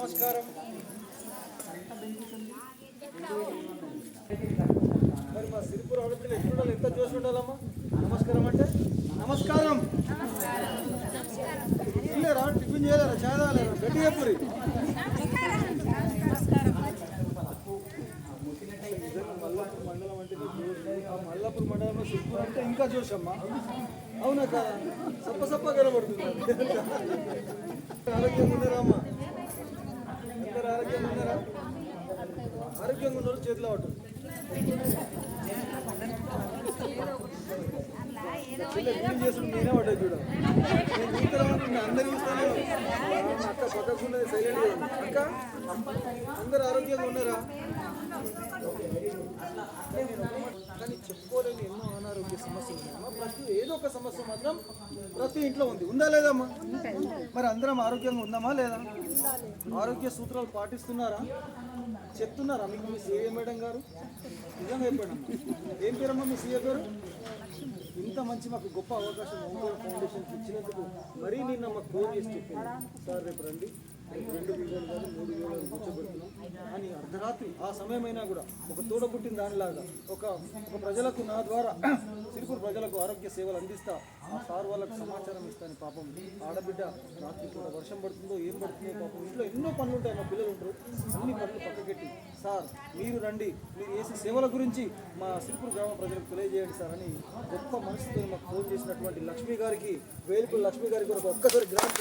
నమస్కారం. మరి మా సిరిపుర ఆడపిల్ల ఎప్పుడు ఎంత చూసి ఉండాలమ్మా? నమస్కారం అంటే నమస్కారం. తినలేరా? టిఫిన్ చేయలేరా? చాయ్ తాగలేరా? గట్టి చెప్పురి. మల్లాపూర్ మండలం అంటే మల్లాపూర్ మండలంలో సిరిపుర అంటే ఇంకా చూసమ్మా. అవునా కదా? సప్ప కనబడుతుంది. ఆరోగ్యంగా ఉన్నారా అమ్మా? అందరు ఆరోగ్యంగా ఉన్నారా? ఆరోగ్యంగా ఉన్నారు చేతిలో పట్టు. క్లీన్ చేసిన నేనే పడ్డా చూడ. నేను చూస్తాను, అందరు చూస్తాను. అక్క పక్కకుండా సైలెంట్ అక్క. అందరు ఆరోగ్యంగా ఉన్నారా? కానీ చెప్పుకోలేని ఎన్నో అనారోగ్య సమస్యలు ఉన్నాయమ్మా. ప్రతి ఏదో ఒక సమస్య మాత్రం ప్రతి ఇంట్లో ఉంది. ఉందా లేదమ్మా? మరి అందరం ఆరోగ్యంగా ఉందామా లేదా? ఆరోగ్య సూత్రాలు పాటిస్తున్నారా? చెప్తున్నారా మీకు మీ సీఏ మేడం గారు? నిజంగా చెప్పాడమ్మా. ఏం పేరమ్మా మీ సీఏ గారు? ఇంత మంచి మాకు గొప్ప అవకాశం ఒంగోలు ఫౌండేషన్కి ఇచ్చినందుకు మరీ నిన్న మాకు ఫోన్ చేసి చెప్పింది, సార్ రేపు రండి, 2,000 కాదు 3,000 కూర్చోబెడుతున్నాం అని. అర్ధరాత్రి ఆ సమయమైనా కూడా ఒక తోడబుట్టిన దానిలాగా ఒక ప్రజలకు నా ద్వారా సిరిపుర ప్రజలకు ఆరోగ్య సేవలు అందిస్తా ఆ సార్ వాళ్ళకు సమాచారం ఇస్తాను. పాపం ఆడబిడ్డ రాత్రి కూడా వర్షం పడుతుందో ఏం పడుతుందో పాపం ఇంట్లో ఎన్నో పనులు ఉంటాయి. మా పిల్లలు ఉంటారు, అన్ని పనులు పక్కకెట్టి సార్ మీరు రండి, మీరు చేసే సేవల గురించి మా సిరిపుర గ్రామ ప్రజలకు తెలియజేయండి సార్ అని గొప్ప మనసుతో మాకు ఫోన్ చేసినటువంటి లక్ష్మి గారికి, వేలుపుల లక్ష్మి గారికి కూడా ఒక్కసారి గ్రాంట్